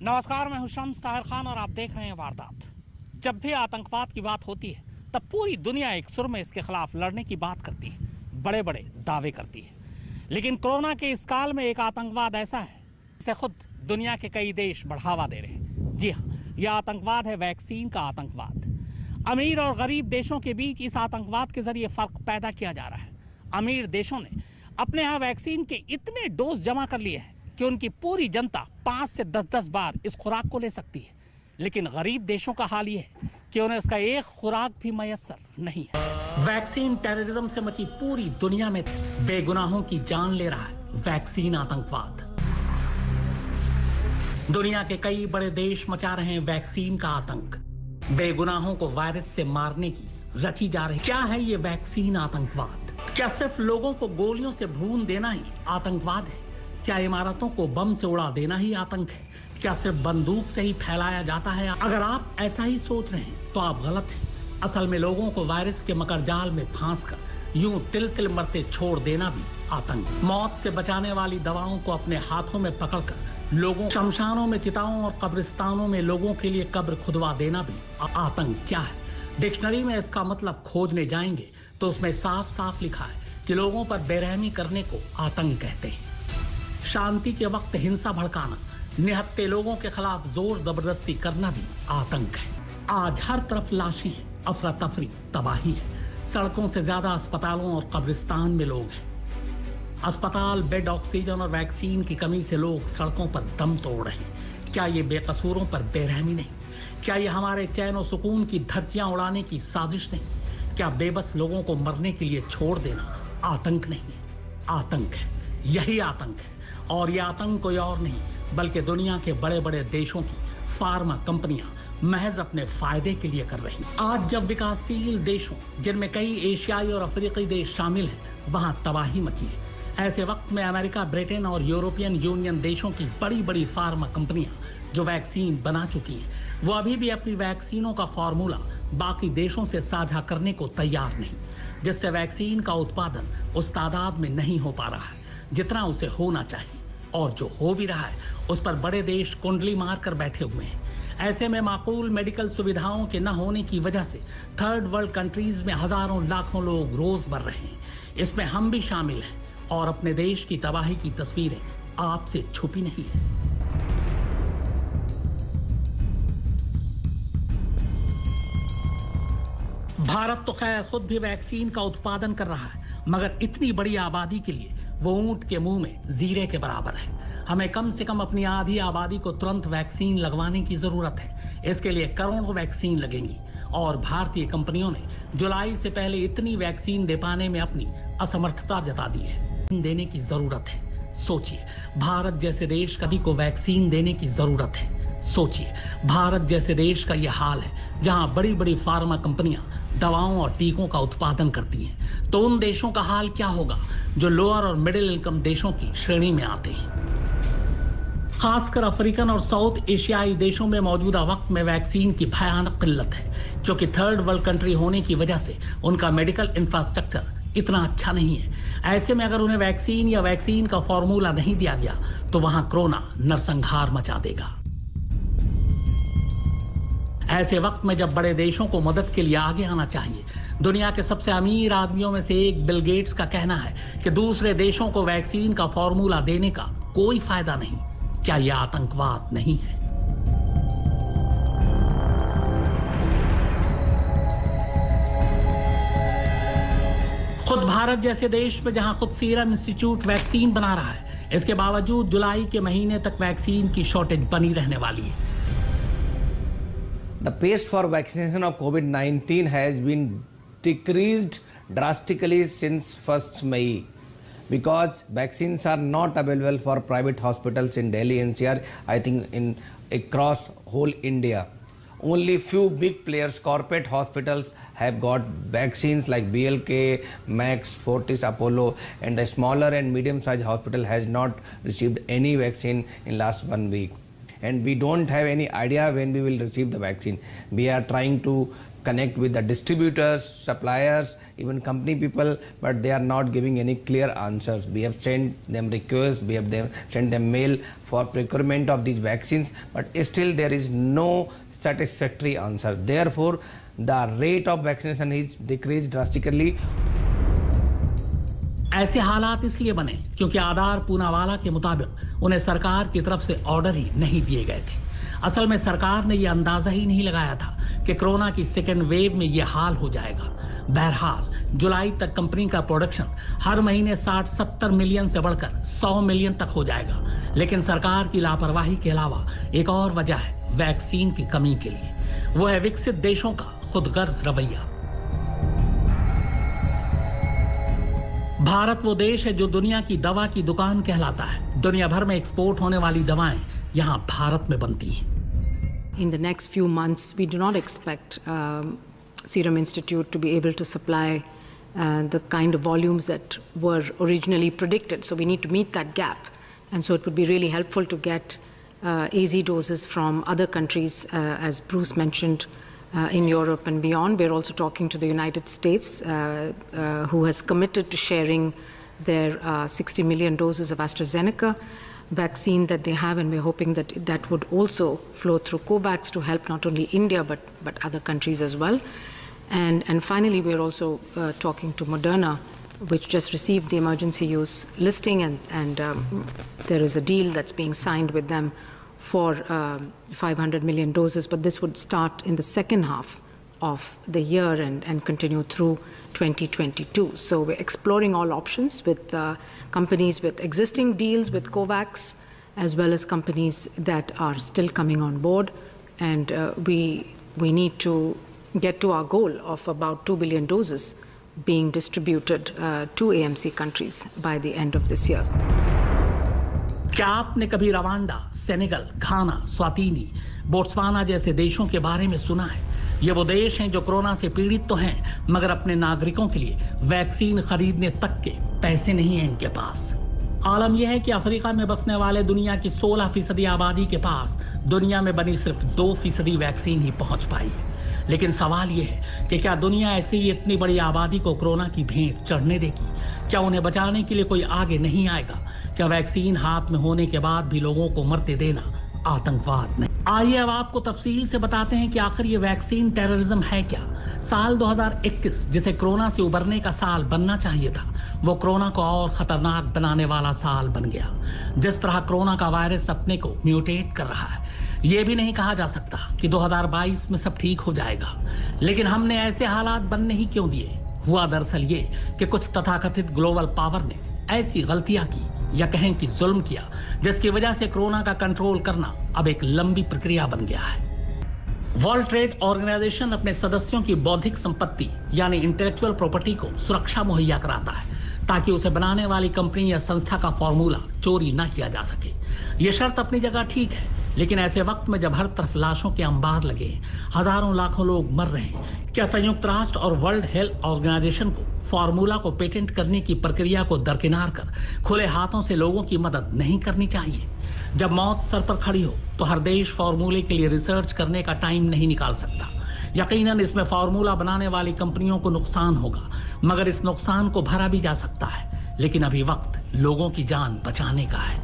नमस्कार, मैं हूं शम्स ताहिर खान और आप देख रहे हैं वारदात। जब भी आतंकवाद की बात होती है तब पूरी दुनिया एक सुर में इसके खिलाफ लड़ने की बात करती है, बड़े बड़े दावे करती है। लेकिन कोरोना के इस काल में एक आतंकवाद ऐसा है जिसे खुद दुनिया के कई देश बढ़ावा दे रहे हैं। जी हाँ, यह आतंकवाद है वैक्सीन का आतंकवाद। अमीर और गरीब देशों के बीच इस आतंकवाद के जरिए फर्क पैदा किया जा रहा है। अमीर देशों ने अपने यहाँ वैक्सीन के इतने डोज जमा कर लिए हैं कि उनकी पूरी जनता 5 से 10 बार इस खुराक को ले सकती है। लेकिन गरीब देशों का हाल ये है कि उन्हें इसका एक खुराक भी मयस्सर नहीं है। वैक्सीन टेररिज्म से मची पूरी दुनिया में बेगुनाहों की जान ले रहा है वैक्सीन आतंकवाद। दुनिया के कई बड़े देश मचा रहे हैं वैक्सीन का आतंक। बेगुनाहों को वायरस से मारने की रची जा रही। क्या है ये वैक्सीन आतंकवाद? क्या सिर्फ लोगों को गोलियों से भून देना ही आतंकवाद है? क्या इमारतों को बम से उड़ा देना ही आतंक है? क्या सिर्फ बंदूक से ही फैलाया जाता है? अगर आप ऐसा ही सोच रहे हैं तो आप गलत हैं। असल में लोगों को वायरस के मकड़जाल में फांसकर यूं तिल तिल मरते छोड़ देना भी आतंक। मौत से बचाने वाली दवाओं को अपने हाथों में पकड़कर लोगों शमशानों में, चिताओं और कब्रिस्तानों में लोगों के लिए कब्र खुदवा देना भी आतंक। क्या है? डिक्शनरी में इसका मतलब खोजने जाएंगे तो उसमें साफ साफ लिखा है कि लोगों पर बेरहमी करने को आतंक कहते हैं। शांति के वक्त हिंसा भड़काना, निहत्थे लोगों के खिलाफ जोर जबरदस्ती करना भी आतंक है। आज हर तरफ लाशें हैं, अफरा तफरी, तबाही है। सड़कों से ज्यादा अस्पतालों और कब्रिस्तान में लोग हैं। अस्पताल, बेड, ऑक्सीजन और वैक्सीन की कमी से लोग सड़कों पर दम तोड़ रहे हैं। क्या ये बेकसूरों पर बेरहमी नहीं? क्या ये हमारे चैन और सुकून की धज्जियां उड़ाने की साजिश नहीं? क्या बेबस लोगों को मरने के लिए छोड़ देना आतंक नहीं है? आतंक है, यही आतंक है। और यह आतंक कोई और नहीं बल्कि दुनिया के बड़े बड़े देशों की फार्मा कंपनियां महज अपने फायदे के लिए कर रही हैं। आज जब विकासशील देशों, जिनमें कई एशियाई और अफ्रीकी देश शामिल हैं, वहां तबाही मची है, ऐसे वक्त में अमेरिका, ब्रिटेन और यूरोपियन यूनियन देशों की बड़ी बड़ी फार्मा कंपनियां जो वैक्सीन बना चुकी हैं, वो अभी भी अपनी वैक्सीनों का फॉर्मूला बाकी देशों से साझा करने को तैयार नहीं, जिससे वैक्सीन का उत्पादन उस तादाद में नहीं हो पा रहा है जितना उसे होना चाहिए। और जो हो भी रहा है उस पर बड़े देश कुंडली मार कर बैठे हुए हैं। ऐसे में माकूल मेडिकल सुविधाओं के न होने की वजह से थर्ड वर्ल्ड कंट्रीज में हजारों लाखों लोग रोज मर रहे हैं। इसमें हम भी शामिल हैं और अपने देश की तबाही की तस्वीरें आपसे छुपी नहीं है। भारत तो खैर खुद भी वैक्सीन का उत्पादन कर रहा है, मगर इतनी बड़ी आबादी के लिए वो ऊंट के मुंह में जीरे के बराबर है। हमें कम से कम अपनी आधी आबादी को तुरंत वैक्सीन लगवाने की जरूरत है। इसके लिए करोड़ों वैक्सीन लगेंगी और भारतीय कंपनियों ने जुलाई से पहले इतनी वैक्सीन दे पाने में अपनी असमर्थता जता दी है। देने की जरूरत है। सोचिए, भारत जैसे देश कभी को वैक्सीन देने की जरूरत है। सोचिए, भारत जैसे देश का यह हाल है जहां बड़ी बड़ी फार्मा कंपनियां दवाओं और टीकों का उत्पादन करती हैं, तो उन देशों का हाल क्या होगा जो लोअर और मिडिल इनकम देशों की श्रेणी में आते हैं। खासकर अफ्रीकन और साउथ एशियाई देशों में मौजूदा वक्त में वैक्सीन की भयानक किल्लत है, क्योंकि थर्ड वर्ल्ड कंट्री होने की वजह से उनका मेडिकल इंफ्रास्ट्रक्चर इतना अच्छा नहीं है। ऐसे में अगर उन्हें वैक्सीन या वैक्सीन का फॉर्मूला नहीं दिया गया तो वहां कोरोना नरसंहार मचा देगा। ऐसे वक्त में जब बड़े देशों को मदद के लिए आगे आना चाहिए, दुनिया के सबसे अमीर आदमियों में से एक बिल गेट्स का कहना है कि दूसरे देशों को वैक्सीन का फॉर्मूला देने का कोई फायदा नहीं। क्या यह आतंकवाद नहीं है? खुद भारत जैसे देश में जहां खुद सीरम इंस्टीट्यूट वैक्सीन बना रहा है, इसके बावजूद जुलाई के महीने तक वैक्सीन की शॉर्टेज बनी रहने वाली है। The pace for vaccination of COVID-19 has been decreased drastically since 1st May because vaccines are not available for private hospitals in Delhi NCR, I think in across whole India. Only few big players, corporate hospitals have got vaccines like BLK, Max, Fortis, Apollo, and the smaller and medium-sized hospital has not received any vaccine in last 1 week. And we don't have any idea when we will receive the vaccine. We are trying to connect with the distributors, suppliers, even company people, but they are not giving any clear answers. We have sent them requests, we have sent them mail for procurement of these vaccines, but still there is no satisfactory answer. Therefore, the rate of vaccination is decreased drastically. ऐसे हालात इसलिए बने क्योंकि आधार पूनावाला के मुताबिक उन्हें सरकार की तरफ से ऑर्डर ही नहीं दिए गए थे। असल में सरकार ने यह अंदाजा ही नहीं लगाया था कि कोरोना की सेकेंड वेव में यह हाल हो जाएगा। बहरहाल जुलाई तक कंपनी का प्रोडक्शन हर महीने 60-70 मिलियन से बढ़कर 100 मिलियन तक हो जाएगा। लेकिन सरकार की लापरवाही के अलावा एक और वजह है वैक्सीन की कमी के लिए, वो है विकसित देशों का खुदगर्ज रवैया। भारत वो देश है जो दुनिया की दवा की दुकान कहलाता है। दुनिया भर में एक्सपोर्ट होने वाली दवाएं यहाँ भारत में बनती हैं। In the next few months, we do not expect Serum Institute to be able to supply the kind of volumes that were originally predicted. So we need to meet that gap. And so it would be really helpful to get AZ doses from other countries, as Bruce mentioned, in Europe and beyond. We're also talking to the United States, who has committed to sharing their 60 million doses of AstraZeneca vaccine that they have, and we're hoping that that would also flow through COVAX to help not only India but other countries as well. And finally, we're also talking to Moderna, which just received the emergency use listing, and there is a deal that's being signed with them for 500 million doses, but this would start in the second half of the year and continue through 2022. So we're exploring all options with companies with existing deals with COVAX, as well as companies that are still coming on board. And we need to get to our goal of about 2 billion doses being distributed to AMC countries by the end of this year. क्या आपने कभी Rwanda, Senegal, घाना, स्वातिनी, Botswana जैसे देशों के बारे में सुना है? ये वो देश हैं जो कोरोना से पीड़ित तो हैं, मगर अपने नागरिकों के लिए वैक्सीन खरीदने तक के पैसे नहीं हैं इनके पास। आलम यह है कि अफ्रीका में बसने वाले दुनिया की 16% आबादी के पास दुनिया में बनी सिर्फ 2% वैक्सीन ही पहुंच पाई है। लेकिन सवाल यह है कि क्या दुनिया ऐसे ही इतनी बड़ी आबादी को कोरोना की भेंट चढ़ने देगी? क्या उन्हें बचाने के लिए कोई आगे नहीं आएगा? क्या वैक्सीन हाथ में होने के बाद भी लोगों को मरते देना आतंकवाद नहीं? आइए अब आपको तफसील से बताते हैं कि आखिर ये वैक्सीन टेररिज्म है क्या। साल 2021, जिसे कोरोना से उबरने का साल बनना चाहिए था, वो कोरोना को और खतरनाक बनाने वाला साल बन गया। जिस तरह कोरोना का वायरस अपने को म्यूटेट कर रहा है, ये भी नहीं कहा जा सकता कि 2022 में सब ठीक हो जाएगा। लेकिन हमने ऐसे हालात बनने ही क्यों दिए? हुआ दरअसल ये कि कुछ तथाकथित ग्लोबल पावर ने ऐसी गलतियां की, या कहें कि जुल्म किया, जिसकी वजह से कोरोना का कंट्रोल करना अब एक लंबी प्रक्रिया बन गया है। वर्ल्ड ट्रेड ऑर्गेनाइजेशन अपने सदस्यों की बौद्धिक संपत्ति यानी इंटेलेक्चुअल प्रॉपर्टी को सुरक्षा मुहैया कराता है, ताकि उसे बनाने वाली कंपनी या संस्था का फॉर्मूला चोरी ना किया जा सके। ये शर्त अपनी जगह ठीक है, लेकिन ऐसे वक्त में जब हर तरफ लाशों के अंबार लगे, हजारों लाखों लोग मर रहे हैं, क्या संयुक्त राष्ट्र और वर्ल्ड हेल्थ ऑर्गेनाइजेशन को फॉर्मूला को पेटेंट करने की प्रक्रिया को दरकिनार कर खुले हाथों से लोगों की मदद नहीं करनी चाहिए? जब मौत सर पर खड़ी हो तो हर देश फॉर्मूले के लिए रिसर्च करने का टाइम नहीं निकाल सकता। यकीनन इसमें फॉर्मूला बनाने वाली कंपनियों को नुकसान होगा, मगर इस नुकसान को भरा भी जा सकता है। लेकिन अभी वक्त लोगों की जान बचाने का है।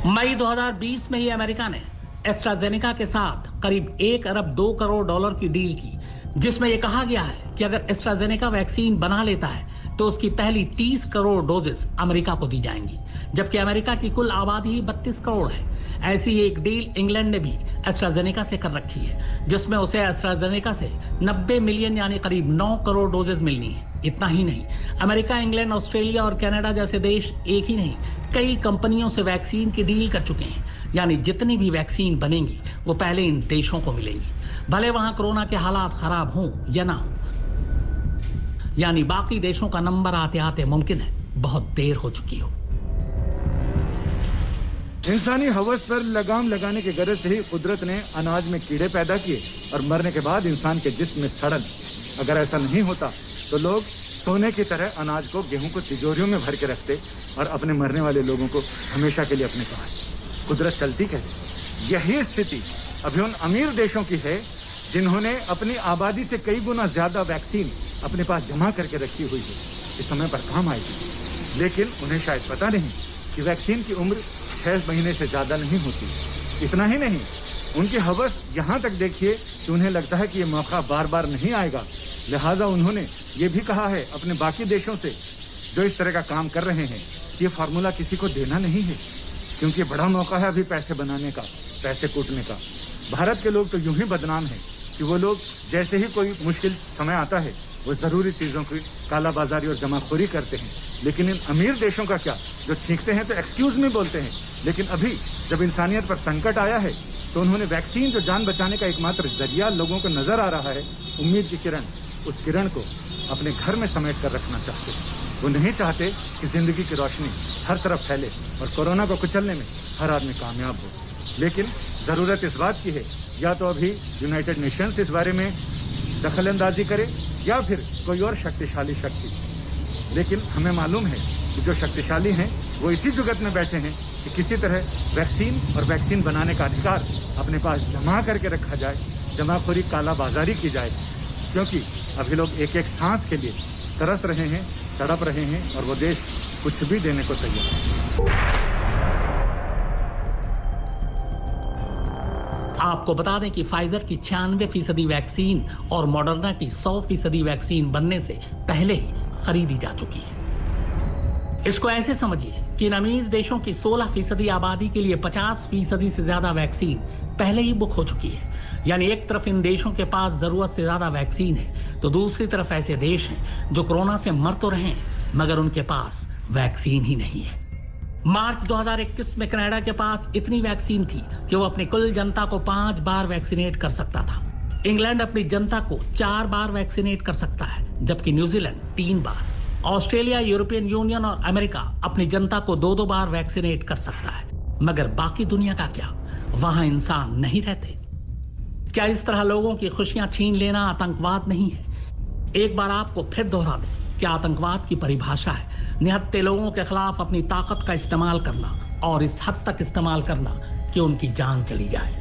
मई 2020 में ही अमेरिका ने एस्ट्राजेनेका के साथ करीब 1 अरब 2 करोड़ डॉलर की डील की, जिसमें यह कहा गया है कि अगर एस्ट्राजेनेका वैक्सीन बना लेता है तो उसकी पहली 30 करोड़ डोजेस अमेरिका को दी जाएंगी, जबकि अमेरिका की कुल आबादी ही 32 करोड़ है। ऐसी एक डील इंग्लैंड ने भी एस्ट्राजेनेका से कर रखी है, जिसमें उसे एस्ट्राजेनेका से 90 मिलियन यानी करीब 9 करोड़ डोजेस मिलनी है। इतना ही नहीं, अमेरिका, इंग्लैंड, ऑस्ट्रेलिया और कनाडा जैसे देश एक ही नहीं कई कंपनियों से वैक्सीन की डील कर चुके हैं, यानी जितनी भी वैक्सीन बनेंगी वो पहले इन देशों को मिलेंगी, भले वहां कोरोना के हालात खराब हों या ना हो। यानी बाकी देशों का नंबर आते आते मुमकिन है बहुत देर हो चुकी हो। इंसानी हवस पर लगाम लगाने की गरज से ही कुदरत ने अनाज में कीड़े पैदा किए और मरने के बाद इंसान के जिस्म में सड़न। अगर ऐसा नहीं होता तो लोग सोने की तरह अनाज को, गेहूं को तिजोरियों में भर के रखते और अपने मरने वाले लोगों को हमेशा के लिए अपने पास। कुदरत चलती कैसे? यही स्थिति अभी उन अमीर देशों की है जिन्होंने अपनी आबादी से कई गुना ज्यादा वैक्सीन अपने पास जमा करके रखी हुई है, इस समय पर काम आएगी। लेकिन उन्हें शायद पता नहीं कि वैक्सीन की उम्र 6 महीने से ज्यादा नहीं होती। इतना ही नहीं, उनकी हवस यहाँ तक देखिए कि उन्हें लगता है कि ये मौका बार बार नहीं आएगा। लिहाजा उन्होंने ये भी कहा है अपने बाकी देशों से जो इस तरह का काम कर रहे हैं, ये फार्मूला किसी को देना नहीं है, क्योंकि बड़ा मौका है अभी पैसे बनाने का, पैसे कूटने का। भारत के लोग तो यूं ही बदनाम हैं कि वो लोग जैसे ही कोई मुश्किल समय आता है वो जरूरी चीजों की कालाबाजारी और जमाखोरी करते हैं। लेकिन इन अमीर देशों का क्या, जो छींकते हैं तो एक्सक्यूज में बोलते हैं, लेकिन अभी जब इंसानियत पर संकट आया है तो उन्होंने वैक्सीन, जो जान बचाने का एकमात्र जरिया लोगों को नजर आ रहा है, उम्मीद की किरण, उस किरण को अपने घर में समेट कर रखना चाहते हैं। वो नहीं चाहते कि जिंदगी की रोशनी हर तरफ फैले और कोरोना को कुचलने में हर आदमी कामयाब हो। लेकिन जरूरत इस बात की है, या तो अभी यूनाइटेड नेशंस इस बारे में दखलंदाजी करे या फिर कोई और शक्तिशाली शक्ति। लेकिन हमें मालूम है कि जो शक्तिशाली हैं वो इसी जुगत में बैठे हैं कि किसी तरह वैक्सीन और वैक्सीन बनाने का अधिकार अपने पास जमा करके रखा जाए, जमाखोरी, कालाबाजारी की जाए, क्योंकि अभी लोग एक एक सांस के लिए तरस रहे हैं, तड़प रहे हैं और वो देश कुछ भी देने को तैयार है। आपको बता दें कि फाइजर की 96% वैक्सीन और मॉडर्ना की 100% वैक्सीन बनने से पहले ही खरीदी जा चुकी है। इसको ऐसे समझिए कि इन अमीर देशों की 16% आबादी के लिए 50% से ज्यादा वैक्सीन पहले ही बुक हो चुकी है। यानी एक तरफ इन देशों के पास जरूरत से ज्यादा वैक्सीन है, तो दूसरी तरफ ऐसे देश हैं जो कोरोना से मर तो रहे हैं मगर उनके पास वैक्सीन ही नहीं है। मार्च 2021 में कनाडा के पास इतनी वैक्सीन थी कि वो अपनी कुल जनता को 5 बार वैक्सीनेट कर सकता था। इंग्लैंड अपनी जनता को 4 बार वैक्सीनेट कर सकता है, जबकि न्यूजीलैंड 3 बार। ऑस्ट्रेलिया, यूरोपियन यूनियन और अमेरिका अपनी जनता को 2-2 बार वैक्सीनेट कर सकता है। मगर बाकी दुनिया का क्या? वहां इंसान नहीं रहते। क्या इस तरह लोगों की खुशियां छीन लेना आतंकवाद नहीं है? एक बार आपको फिर दोहरा दें कि आतंकवाद की परिभाषा है निहत्थे लोगों के खिलाफ अपनी ताकत का इस्तेमाल करना, और इस हद तक इस्तेमाल करना कि उनकी जान चली जाए।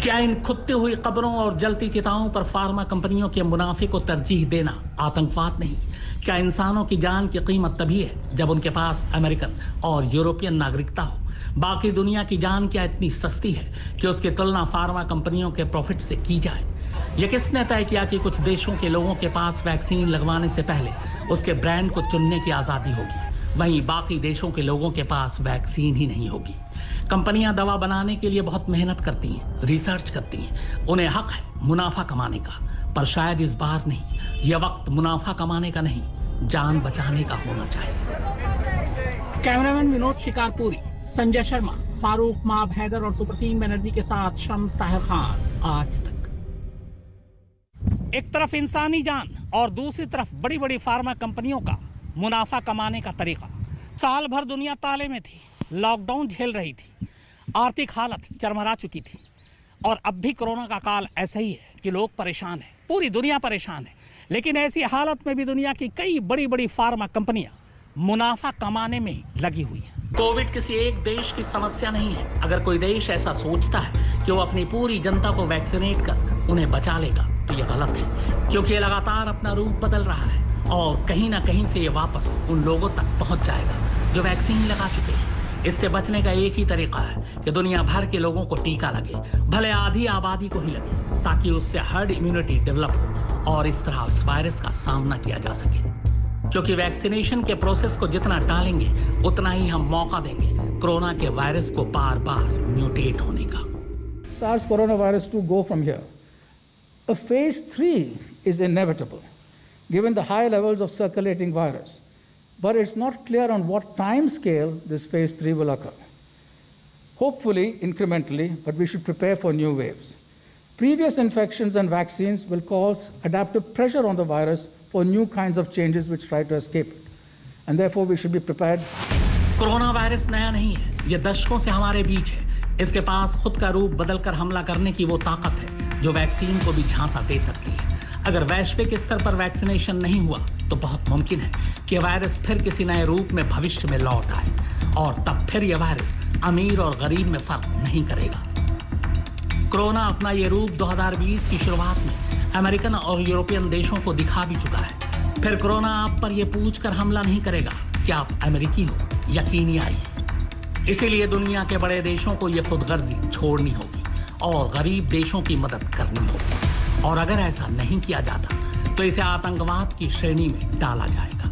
क्या इन खुदती हुई कब्रों और जलती चिताओं पर फार्मा कंपनियों के मुनाफे को तरजीह देना आतंकवाद नहीं? क्या इंसानों की जान की कीमत तभी है जब उनके पास अमेरिकन और यूरोपियन नागरिकता हो? बाकी दुनिया की जान क्या इतनी सस्ती है कि उसकी तुलना फार्मा कंपनियों के प्रॉफिट से की जाए? यह किसने तय किया कि कुछ देशों के लोगों के पास वैक्सीन लगवाने से पहले उसके ब्रांड को चुनने की आजादी होगी, वहीं बाकी देशों के लोगों के पास वैक्सीन ही नहीं होगी? कंपनियां दवा बनाने के लिए बहुत मेहनत करती हैं, रिसर्च करती हैं, उन्हें हक है मुनाफा कमाने का, पर शायद इस बार नहीं। यह वक्त मुनाफा कमाने का नहीं, जान बचाने का होना चाहिए। कैमरामैन विनोद शिकारपुरी, संजय शर्मा, फारूक माब हैदर और सुप्रतीन बनर्जी के साथ शम्स ताहिर खान, आज तक। एक तरफ इंसानी जान और दूसरी तरफ बड़ी बड़ी फार्मा कंपनियों का मुनाफा कमाने का तरीका। साल भर दुनिया ताले में थी, लॉकडाउन झेल रही थी, आर्थिक हालत चरमरा चुकी थी, और अब भी कोरोना का काल ऐसा ही है कि लोग परेशान हैं, पूरी दुनिया परेशान है। लेकिन ऐसी हालत में भी दुनिया की कई बड़ी बड़ी फार्मा कंपनियां मुनाफा कमाने में लगी हुई है। कोविड किसी एक देश की समस्या नहीं है। अगर कोई देश ऐसा सोचता है कि वो अपनी पूरी जनता को वैक्सीनेट कर उन्हें बचा लेगा तो ये गलत है, क्योंकि ये लगातार अपना रूप बदल रहा है और कहीं ना कहीं से ये वापस उन लोगों तक पहुंच जाएगा जो वैक्सीन लगा चुके हैं। इससे बचने का एक ही तरीका है कि दुनिया भर के लोगों को टीका लगे, भले आधी आबादी को ही लगे, ताकि उससे हर्ड इम्यूनिटी डेवलप हो और इस तरह इस वायरस का सामना किया जा सके। क्योंकि वैक्सीनेशन के प्रोसेस को जितना टालेंगे उतना ही हम मौका देंगे कोरोना के वायरस को बार बार म्यूटेट होने का। SARS coronavirus to go from here. A phase 3 is inevitable, given the high levels of circulating virus. But it's not clear on what time scale this phase 3 will occur. Hopefully, incrementally, but we should prepare for new waves. Previous infections and vaccines will cause adaptive pressure on the virus for new kinds of changes which try to escape it. And therefore, we should be prepared. Corona virus नया नहीं है, यह दशकों से हमारे बीच है। इसके पास खुद का रूप बदलकर हमला करने की वो ताकत है जो वैक्सीन को भी झांसा दे सकती है। अगर वैश्विक स्तर पर वैक्सीनेशन नहीं हुआ तो बहुत मुमकिन है कि वायरस फिर किसी नए रूप में भविष्य में लौट आए और तब फिर यह वायरस अमीर और गरीब में फर्क नहीं करेगा। कोरोना अपना ये रूप 2020 की शुरुआत में अमेरिकन और यूरोपियन देशों को दिखा भी चुका है। फिर कोरोना आप पर यह पूछकर हमला नहीं करेगा कि आप अमेरिकी हो या कीनियाई। इसीलिए दुनिया के बड़े देशों को यह खुदगर्जी छोड़नी होगी और गरीब देशों की मदद करनी होगी। और अगर ऐसा नहीं किया जाता तो इसे आतंकवाद की श्रेणी में डाला जाएगा।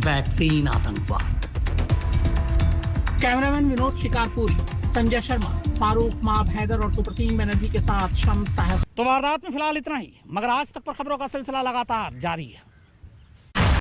वैक्सीन आतंकवाद। कैमरामैन विनोद शिकारपुरी, संजय शर्मा, फारूक माब हैदर और सुप्रतीन बनर्जी के साथ शम्स ताहिर। तो वारदात में फिलहाल इतना ही, मगर आज तक पर खबरों का सिलसिला लगातार जारी है।